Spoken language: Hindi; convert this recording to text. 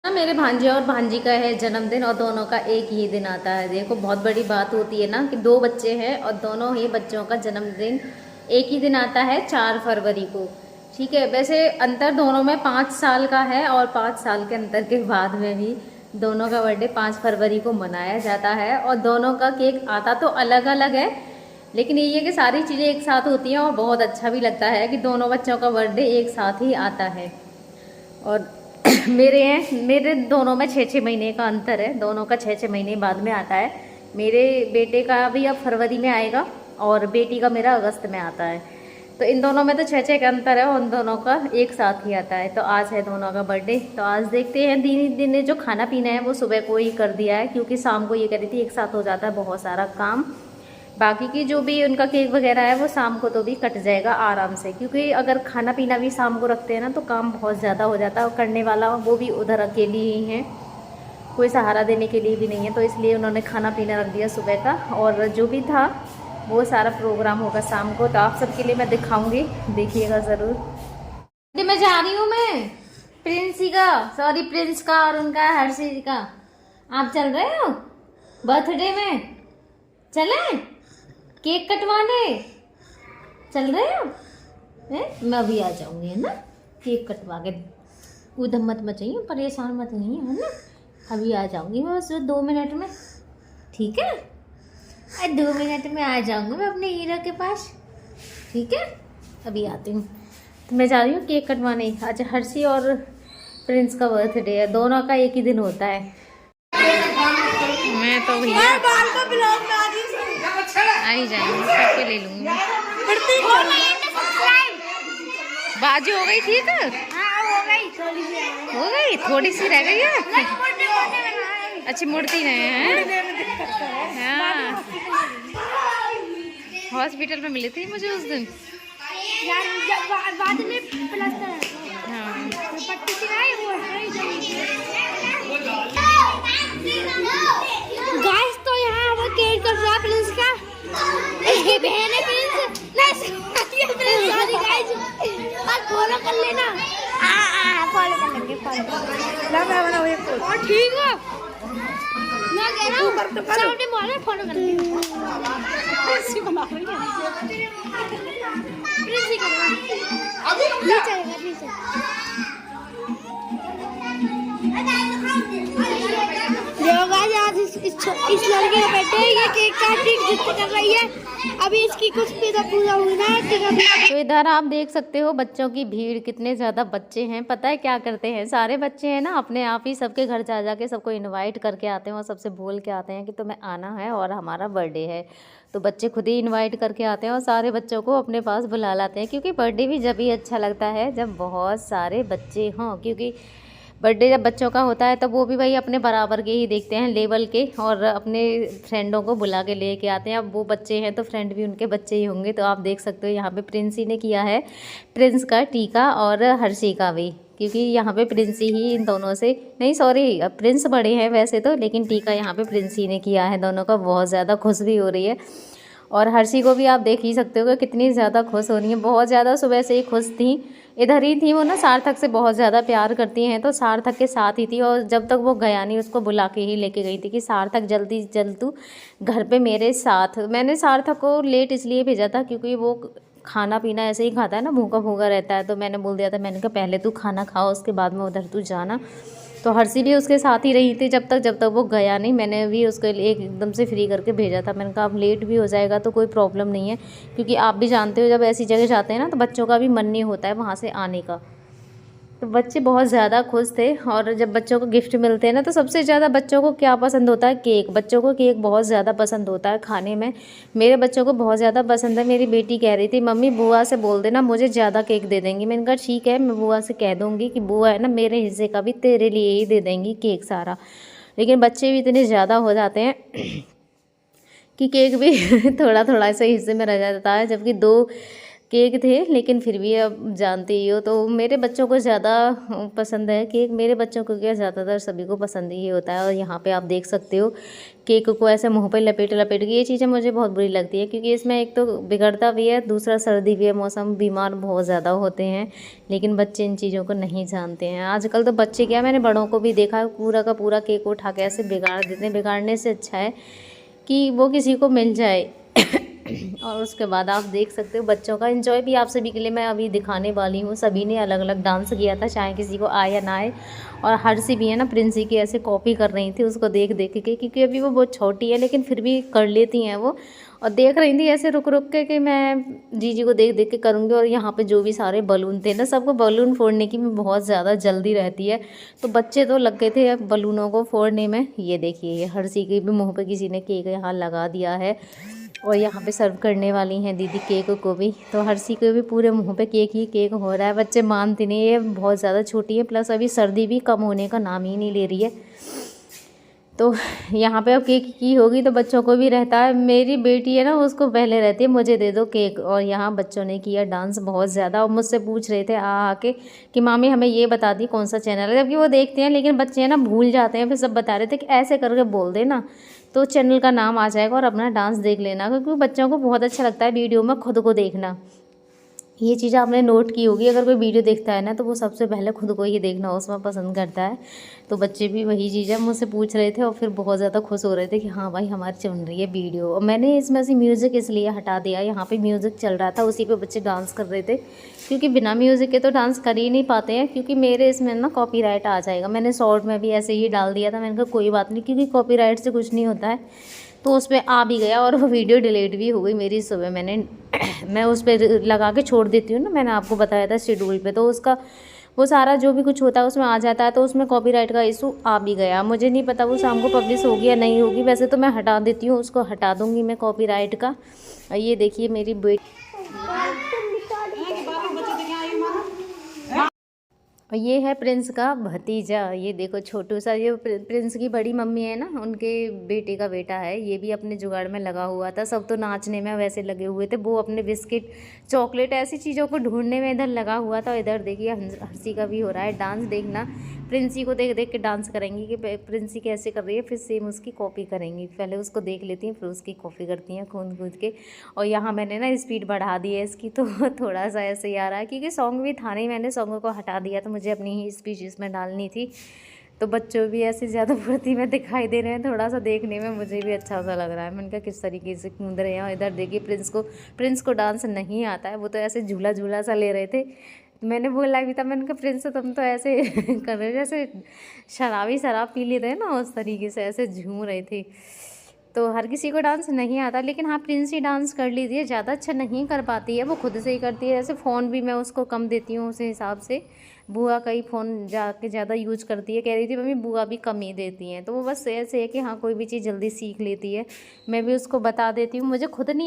मेरे भांजे और भांजी का है जन्मदिन और दोनों का एक ही दिन आता है। देखो बहुत बड़ी बात होती है ना कि दो बच्चे हैं और दोनों ही बच्चों का जन्मदिन एक ही दिन आता है 4 फरवरी को। ठीक है, वैसे अंतर दोनों में 5 साल का है और 5 साल के अंतर के बाद में भी दोनों का बर्थडे 5 फरवरी को मनाया जाता है। और दोनों का केक आता तो अलग अलग है, लेकिन ये है कि सारी चीज़ें एक साथ होती हैं और बहुत अच्छा भी लगता है कि दोनों बच्चों का बर्थडे एक साथ ही आता है। और मेरे दोनों में 6-6 महीने का अंतर है, दोनों का 6-6 महीने बाद में आता है। मेरे बेटे का भी अब फरवरी में आएगा और बेटी का मेरा अगस्त में आता है। तो इन दोनों में तो 6-6 का अंतर है और उन दोनों का एक साथ ही आता है। तो आज है दोनों का बर्थडे। तो आज देखते हैं, दिन ने जो खाना पीना है वो सुबह को ही कर दिया है, क्योंकि शाम को ये कह रही थी एक साथ हो जाता है बहुत सारा काम। बाकी की जो भी उनका केक वगैरह है वो शाम को तो भी कट जाएगा आराम से, क्योंकि अगर खाना पीना भी शाम को रखते हैं ना तो काम बहुत ज़्यादा हो जाता है और करने वाला वो भी उधर अकेली ही है, कोई सहारा देने के लिए भी नहीं है। तो इसलिए उन्होंने खाना पीना रख दिया सुबह का, और जो भी था वो सारा प्रोग्राम होगा शाम को। तो आप सबके लिए मैं दिखाऊंगी, देखिएगा ज़रूर। मैं जा रही हूँ, मैं प्रिंसी का, सॉरी प्रिंस का और उनका हर्षी का। आप चल रहे हो बर्थडे में? चलें केक कटवाने? चल रहे हो? मैं भी आ जाऊंगी, है ना, केक कटवा के। उधम मत मचाइए, परेशान मत नहीं है ना, अभी आ जाऊंगी मैं बस 2 मिनट में। ठीक है, 2 मिनट में आ जाऊंगी मैं अपने हीरो के पास। ठीक है, अभी आती हूँ। तो मैं जा रही हूँ केक कटवाने। आज हर्षी और प्रिंस का बर्थडे है, दोनों का एक ही दिन होता है। मैं तो भैया आ ही जाएंगे, सबके ले लूंगी। बाजी हो गई? ठीक है, हो गई, थोड़ी सी रह गई है। अच्छी मूर्ति नहीं है। हाँ, हॉस्पिटल में मिली थी मुझे उस दिन। बाद में गाइस, तो यहाँ वो केक कट रहा प्रिंस का, इसकी बहन है प्रिंस, नहीं सॉरी गाइस, और फॉलो कर लेना। फॉलो कर लेंगे, और ठीक है, मैं कह रहा हूँ सामने मॉल में फॉलो कर लेंगे। प्रिंसी बना रही है, प्रिंसी करवा नीचे नीचे। आज इस लड़के का बेटे ये केक काटिंग जितने कर रही है, अभी इसकी कुछ पूजा हुई ना। तो इधर आप देख सकते हो बच्चों की भीड़, कितने ज़्यादा बच्चे हैं। पता है क्या करते हैं, सारे बच्चे हैं ना अपने आप ही सबके घर जा जाके सबको इनवाइट करके आते हैं और सबसे बोल के आते हैं कि तुम्हें आना है और हमारा बर्थडे है। तो बच्चे खुद ही इनवाइट करके आते हैं और सारे बच्चों को अपने पास बुला लाते हैं, क्योंकि बर्थडे भी जब ही अच्छा लगता है जब बहुत सारे बच्चे हों। क्योंकि बर्थडे जब बच्चों का होता है तब वो भी भाई अपने बराबर के ही देखते हैं, लेवल के, और अपने फ्रेंडों को बुला के लेके आते हैं। अब वो बच्चे हैं तो फ्रेंड भी उनके बच्चे ही होंगे। तो आप देख सकते हो यहाँ पे प्रिंसी ने किया है प्रिंस का टीका और हर्षी का भी, क्योंकि यहाँ पे प्रिंसी ही इन दोनों से, नहीं सॉरी प्रिंस बड़े हैं वैसे तो, लेकिन टीका यहाँ पे प्रिंसी ने किया है। दोनों का बहुत ज़्यादा खुश भी हो रही है, और हर्षी को भी आप देख ही सकते हो कि कितनी ज़्यादा खुश हो रही है। बहुत ज़्यादा सुबह से ही खुश थी, इधर ही थी वो ना, सार्थक से बहुत ज़्यादा प्यार करती हैं तो सार्थक के साथ ही थी। और जब तक वो गया नहीं उसको बुला के ही लेके गई थी कि सार्थक जल्दी जल्द तू घर पे मेरे साथ। मैंने सार्थक को लेट इसलिए भेजा था क्योंकि वो खाना पीना ऐसे ही खाता है ना, भूखा भूखा रहता है। तो मैंने बोल दिया था, मैंने कहा पहले तू खाना खाओ उसके बाद में उधर तू जाना। तो हर्षी भी उसके साथ ही रही थी जब तक वो गया नहीं। मैंने भी उसके लिए एकदम से फ्री करके भेजा था। मैंने कहा अब लेट भी हो जाएगा तो कोई प्रॉब्लम नहीं है, क्योंकि आप भी जानते हो जब ऐसी जगह जाते हैं ना तो बच्चों का भी मन नहीं होता है वहाँ से आने का। तो बच्चे बहुत ज़्यादा खुश थे। और जब बच्चों को गिफ्ट मिलते हैं ना तो सबसे ज़्यादा बच्चों को क्या पसंद होता है, केक। बच्चों को केक बहुत ज़्यादा पसंद होता है खाने में। मेरे बच्चों को बहुत ज़्यादा पसंद है। मेरी बेटी कह रही थी मम्मी बुआ से बोल देना मुझे ज़्यादा केक दे देंगी। मैंने कहा ठीक है, मैं बुआ से कह दूँगी कि बुआ है ना मेरे हिस्से का भी तेरे लिए ही दे देंगी केक सारा। लेकिन बच्चे भी इतने ज़्यादा हो जाते हैं कि केक भी थोड़ा थोड़ा सा हिस्से में रह जाता है, जबकि 2 केक थे, लेकिन फिर भी अब जानते ही हो तो मेरे बच्चों को ज़्यादा पसंद है केक। मेरे बच्चों को क्या, ज़्यादातर सभी को पसंद ही होता है। और यहाँ पे आप देख सकते हो केक को ऐसे मुंह पे लपेट लपेट के, ये चीज़ें मुझे बहुत बुरी लगती है क्योंकि इसमें एक तो बिगड़ता भी है, दूसरा सर्दी भी है, मौसम, बीमार बहुत ज़्यादा होते हैं। लेकिन बच्चे इन चीज़ों को नहीं जानते हैं। आजकल तो बच्चे क्या, मैंने बड़ों को भी देखा, पूरा का पूरा केक उठा के ऐसे बिगाड़ देते हैं। बिगाड़ने से अच्छा है कि वो किसी को मिल जाए। और उसके बाद आप देख सकते हो बच्चों का एंजॉय भी आप सभी के लिए मैं अभी दिखाने वाली हूँ। सभी ने अलग अलग डांस किया था, चाहे किसी को आए या ना आए। और हर्षी भी है ना, प्रिंसी की ऐसे कॉपी कर रही थी उसको देख देख के, क्योंकि अभी वो बहुत छोटी है लेकिन फिर भी कर लेती हैं वो। और देख रही थी ऐसे रुक रुक के कि मैं जीजी को देख देख के करूँगी। और यहाँ पे जो भी सारे बलून थे ना, सबको बलून फोड़ने की भी बहुत ज़्यादा जल्दी रहती है, तो बच्चे तो लग गए थे बलूनों को फोड़ने में। ये देखिए, ये हर्षी के भी मुँह पर किसी ने केक यहाँ लगा दिया है। और यहाँ पे सर्व करने वाली हैं दीदी केक को भी, तो हर्षी को भी पूरे मुंह पे केक ही केक हो रहा है। बच्चे मानते नहीं, ये बहुत ज़्यादा छोटी है, प्लस अभी सर्दी भी कम होने का नाम ही नहीं ले रही है। तो यहाँ पे अब केक की होगी तो बच्चों को भी रहता है। मेरी बेटी है ना, उसको पहले रहती है मुझे दे दो केक। और यहाँ बच्चों ने किया डांस बहुत ज़्यादा, और मुझसे पूछ रहे थे आके कि मामी हमें ये बता दी कौन सा चैनल है, जबकि वो देखते हैं लेकिन बच्चे हैं ना भूल जाते हैं। फिर सब बता रहे थे कि ऐसे करके बोल देना तो चैनल का नाम आ जाएगा और अपना डांस देख लेना, क्योंकि बच्चों को बहुत अच्छा लगता है वीडियो में खुद को देखना। ये चीज़ आपने नोट की होगी, अगर कोई वीडियो देखता है ना तो वो सबसे पहले खुद को ही देखना उसमें पसंद करता है। तो बच्चे भी वही चीज़ है, मुझसे पूछ रहे थे और फिर बहुत ज़्यादा खुश हो रहे थे कि हाँ भाई हमारी चल रही है वीडियो। और मैंने इसमें से म्यूज़िक इसलिए हटा दिया, यहाँ पे म्यूज़िक चल रहा था, उसी पे बच्चे डांस कर रहे थे, क्योंकि बिना म्यूज़िक के तो डांस कर ही नहीं पाते हैं, क्योंकि मेरे इसमें ना कॉपीराइट आ जाएगा। मैंने शॉर्ट में भी ऐसे ही डाल दिया था, मैंने कहा कोई बात नहीं, क्योंकि कॉपीराइट से कुछ नहीं होता है। तो उस पर आ भी गया और वो वीडियो डिलीट भी हो गई मेरी सुबह। मैं उस पर लगा के छोड़ देती हूँ ना, मैंने आपको बताया था शेड्यूल पे, तो उसका वो सारा जो भी कुछ होता है उसमें आ जाता है। तो उसमें कॉपीराइट का इशू आ भी गया, मुझे नहीं पता वो शाम को पब्लिश होगी या नहीं होगी। वैसे तो मैं हटा देती हूँ, उसको हटा दूँगी मैं कॉपीराइट का। ये देखिए मेरी बेटी, और ये है प्रिंस का भतीजा, ये देखो छोटू सा, ये प्रिंस की बड़ी मम्मी है ना, उनके बेटे का बेटा है। ये भी अपने जुगाड़ में लगा हुआ था, सब तो नाचने में वैसे लगे हुए थे, वो अपने बिस्किट चॉकलेट ऐसी चीज़ों को ढूंढने में इधर लगा हुआ था। इधर देखिए हर्षी का भी हो रहा है डांस, देखना प्रिंसी को देख देख के डांस करेंगी कि प्रिंसी कैसे कर रही है, फिर सेम उसकी कॉपी करेंगी। पहले उसको देख लेती हैं फिर उसकी कॉपी करती हैं कूद कूद के। और यहाँ मैंने ना स्पीड बढ़ा दी है इसकी, तो थोड़ा सा ऐसे ही आ रहा है, क्योंकि सॉन्ग भी था नहीं, मैंने सॉन्ग को हटा दिया, तो मुझे अपनी ही स्पीच इसमें डालनी थी। तो बच्चों भी ऐसे ज़्यादा फुर्ती में दिखाई दे रहे हैं, थोड़ा सा देखने में मुझे भी अच्छा सा लग रहा है। मैंने कहा किस तरीके से कूद रहे हैं। और इधर देखिए प्रिंस को डांस नहीं आता है, वो तो ऐसे झूला झूला सा ले रहे थे। मैंने बोला भी था, मैंने कहा प्रिंस तुम तो ऐसे कर रहे जैसे शराब पी लेते हैं ना, उस तरीके से ऐसे झूम रहे थे। तो हर किसी को डांस नहीं आता, लेकिन हाँ प्रिंस ही डांस कर लीजिए, है, ज़्यादा अच्छा नहीं कर पाती है, वो खुद से ही करती है। जैसे फ़ोन भी मैं उसको कम देती हूँ उस हिसाब से, बुआ का ही फ़ोन जाके ज़्यादा यूज करती है। कह रही थी मम्मी बुआ भी कम ही देती हैं, तो वो बस ऐसे है कि हाँ कोई भी चीज़ जल्दी सीख लेती है। मैं भी उसको बता देती हूँ, मुझे खुद नहीं